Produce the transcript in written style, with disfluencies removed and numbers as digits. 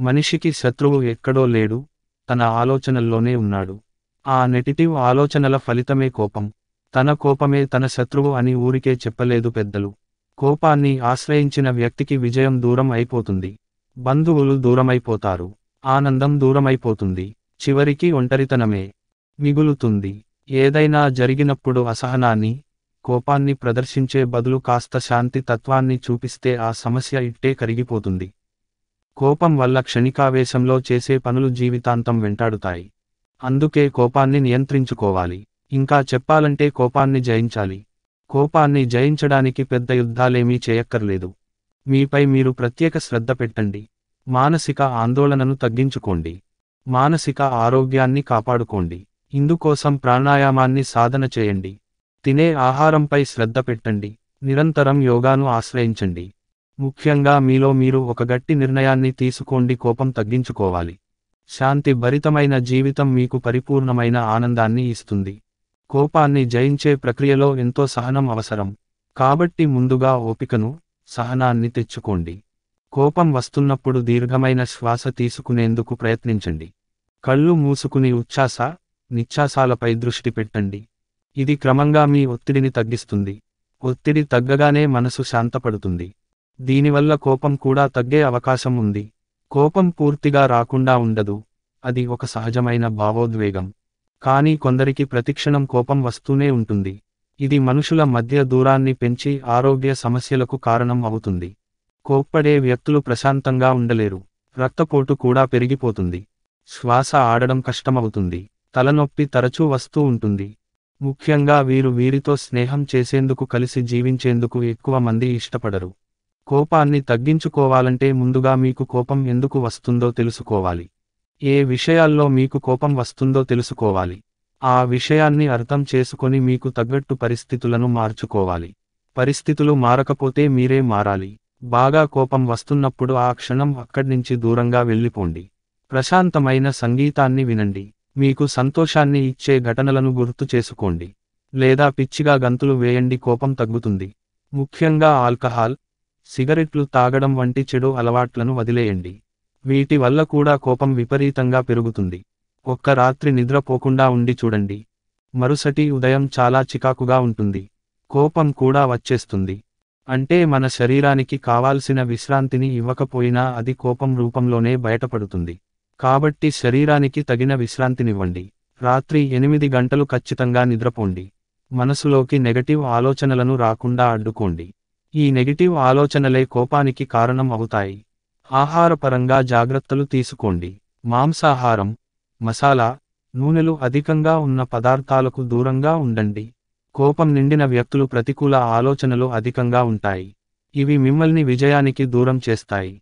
మనిషికి శత్రువు ఎక్కడో లేడు, తన ఆలోచనల్లోనే ఉన్నాడు. ఆ నెగటివ్ ఆలోచనల ఫలితమే కోపం. తన కోపమే తన శత్రువు అని ఊరికే చెప్పలేదు పెద్దలు. కోపాన్ని ఆశ్రయించిన వ్యక్తికి విజయం దూరం అయిపోతుంది. బంధువులు దూరమైపోతారు. ఆనందం దూరమైపోతుంది. చివరికి ఒంటరితనమే మిగులుతుంది. ఏదైనా జరిగినప్పుడు అసహనాన్ని, కోపాన్ని ప్రదర్శించే బదులు కాస్త శాంతి తత్వాన్ని చూపిస్తే ఆ సమస్య ఇట్టే కరిగిపోతుంది. కోపం వల్ల క్షణికావేశంలో చేసే పనులు జీవితాంతం వెంటాడుతాయి. అందుకే కోపాన్ని నియంత్రించుకోవాలి. ఇంకా చెప్పాలంటే కోపాన్ని జయించాలి. కోపాన్ని జయించడానికి పెద్ద యుద్ధాలేమీ చేయక్కర్లేదు. మీపై మీరు ప్రత్యేక శ్రద్ధ పెట్టండి. మానసిక ఆందోళనను తగ్గించుకోండి. మానసిక ఆరోగ్యాన్ని కాపాడుకోండి. ఇందుకోసం ప్రాణాయామాన్ని సాధన చేయండి. తినే ఆహారంపై శ్రద్ధ పెట్టండి. నిరంతరం యోగాను ఆశ్రయించండి. ముఖ్యంగా మీలో మీరు ఒక గట్టి నిర్ణయాన్ని తీసుకోండి. కోపం తగ్గించుకోవాలి. శాంతి భరితమైన జీవితం మీకు పరిపూర్ణమైన ఆనందాన్ని ఇస్తుంది. కోపాన్ని జయించే ప్రక్రియలో ఎంతో సహనం అవసరం. కాబట్టి ముందుగా ఓపికను, సహనాన్ని తెచ్చుకోండి. కోపం వస్తున్నప్పుడు దీర్ఘమైన శ్వాస తీసుకునేందుకు ప్రయత్నించండి. కళ్ళు మూసుకుని ఉచ్ఛ్వాస, నిశ్వాసాలపై దృష్టి పెట్టండి. ఇది క్రమంగా మీ ఒత్తిడిని తగ్గిస్తుంది. ఒత్తిడి తగ్గగానే మనసు శాంతపడుతుంది. దీనివల్ల కోపం కూడా తగ్గే అవకాశం ఉంది. కోపం పూర్తిగా రాకుండా ఉండదు. అది ఒక సహజమైన భావోద్వేగం. కానీ కొందరికి ప్రతిక్షణం కోపం వస్తూనే ఉంటుంది. ఇది మనుషుల మధ్య దూరాన్ని పెంచి ఆరోగ్య సమస్యలకు కారణం అవుతుంది. కోప్పడే వ్యక్తులు ప్రశాంతంగా ఉండలేరు. రక్తపోటు కూడా పెరిగిపోతుంది. శ్వాస ఆడడం కష్టమవుతుంది. తలనొప్పి తరచూ వస్తూ ఉంటుంది. ముఖ్యంగా వీరితో స్నేహం చేసేందుకు, కలిసి జీవించేందుకు ఎక్కువ మంది ఇష్టపడరు. కోపాన్ని తగ్గించుకోవాలంటే ముందుగా మీకు కోపం ఎందుకు వస్తుందో తెలుసుకోవాలి. ఏ విషయాల్లో మీకు కోపం వస్తుందో తెలుసుకోవాలి. ఆ విషయాన్ని అర్థం చేసుకొని మీకు తగ్గట్టు పరిస్థితులను మార్చుకోవాలి. పరిస్థితులు మారకపోతే మీరే మారాలి. బాగా కోపం వస్తున్నప్పుడు ఆ క్షణం అక్కడ్నించి దూరంగా వెళ్ళిపోండి. ప్రశాంతమైన సంగీతాన్ని వినండి. మీకు సంతోషాన్ని ఇచ్చే ఘటనలను గుర్తు చేసుకోండి. లేదా పిచ్చిగా గంతులు వేయండి. కోపం తగ్గుతుంది. ముఖ్యంగా ఆల్కహాల్, సిగరెట్లు తాగడం వంటి చెడు అలవాట్లను వదిలేయండి. వీటి వల్ల కూడా కోపం విపరీతంగా పెరుగుతుంది. ఒక్క రాత్రి నిద్రపోకుండా ఉండి చూడండి. మరుసటి ఉదయం చాలా చికాకుగా ఉంటుంది. కోపం కూడా వచ్చేస్తుంది. అంటే మన శరీరానికి కావాల్సిన విశ్రాంతిని ఇవ్వకపోయినా అది కోపం రూపంలోనే బయటపడుతుంది. కాబట్టి శరీరానికి తగిన విశ్రాంతినివ్వండి. రాత్రి 8 గంటలు ఖచ్చితంగా నిద్రపోండి. మనసులోకి నెగటివ్ ఆలోచనలను రాకుండా అడ్డుకోండి. ఈ నెగటివ్ ఆలోచనలే కోపానికి కారణం అవుతాయి. ఆహారపరంగా జాగ్రత్తలు తీసుకోండి. మాంసాహారం, మసాలా, నూనెలు అధికంగా ఉన్న పదార్థాలకు దూరంగా ఉండండి. కోపం నిండిన వ్యక్తులు ప్రతికూల ఆలోచనలు అధికంగా ఉంటాయి. ఇవి మిమ్మల్ని విజయానికి దూరం చేస్తాయి.